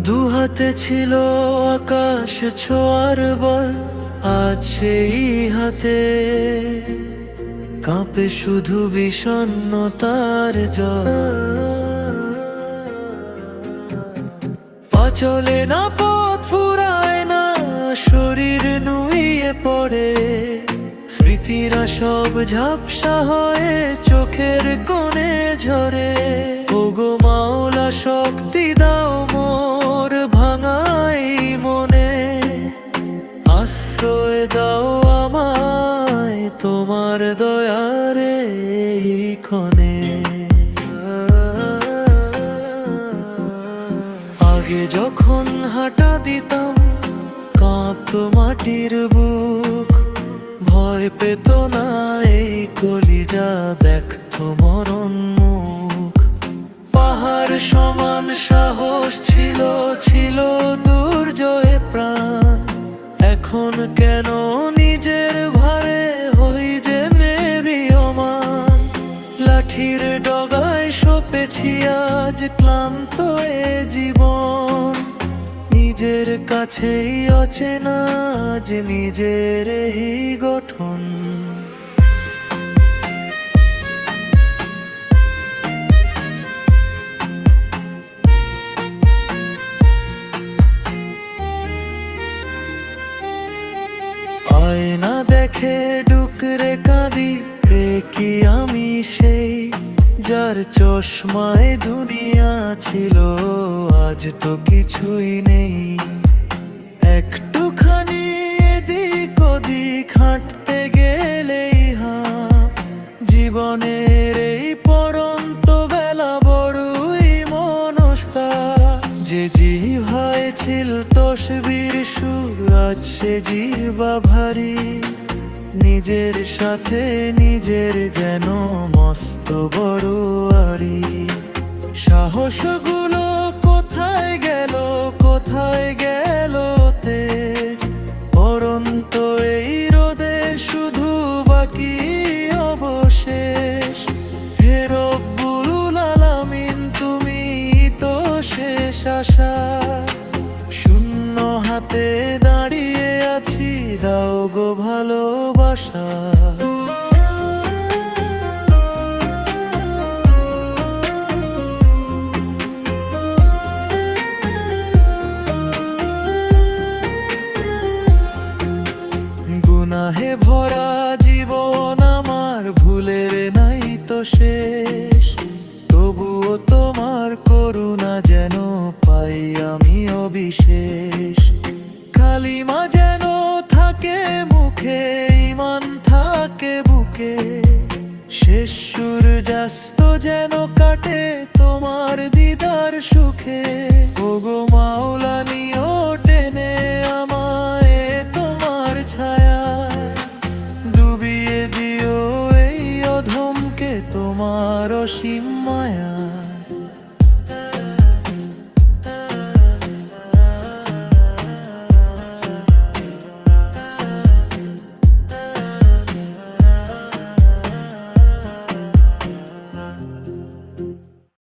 দুহাতে ছিল আকাশ ছোঁয়ার বল, আজ সেই হাতে কাঁপে শুধু বিষণ্ণতার জল। পা চলে না, পথ ফুরায় না, শরীর নুইয়ে পড়ে, স্মৃতিরা সব ঝাপসা হয়ে চোখের কোণে ঝরে। ওগো মাওলা, শক্তি দাও মোর ভাঙাই মনে, আশ্রয় দাও আমায় তোমার দয়ারে এই ক্ষণে। আগে যখন হাঁটা দিতাম কাঁপতো মাটির বুক, ভয় পেত না এই কলিজা দেখতো মরণ মুখ। পাহাড় সমান সাহস ছিল, ছিল দুর্জয় প্রাণ। এখন কেন নিজের ভারে হই যে ম্রিয়মান। লাঠির ডগায় সপেছি আজ ক্লান্ত এ জীবন, নিজের কাছেই অচেনা আজ নিজের এই গঠন। আয়না দেখে ডুকরে কাঁদি, কি আমি সেই যার চশমায় দুনিয়া ছিল, আজ তো কিছুই নেই। একটুখানি এদিক ওদিক হাঁটতে গেলেই জীবনের এই পড়ন্ত বেলা বড়ই মনস্তা। যে জিভায় ছিল তসবির সুর, আজ সে জিহ্বা ভারী। নিজের সাথে নিজের যেন মস্ত বড় আরি। সাহসগুলো কোথায় গেল, কোথায় গেল তেজ? পরন্ত এই রোদে শুধু বাকি অবশেষ। হে রব্বুল আলামিন, তুমি তো শেষ আশা। শূন্য হাতে দাঁড়িয়ে আছি, দাও গো ভালোবাসা। গুনাহে ভরা জীবন আমার, ভুলের নাই তো শেষ। তবুও তোমার করুণা যেন পাই আমি অবিশেষ। কালিমা যেন থাকে মুখে, ঈমান থাকে বুকে। শেষ সূর্যাস্ত যেন কাটে তোমার দিদার সুখে। ওগো মাওলা, নিও টেনে আমায় তোমার ছায়ায়। ডুবিয়ে দিও এই অধমকে তোমার অসীম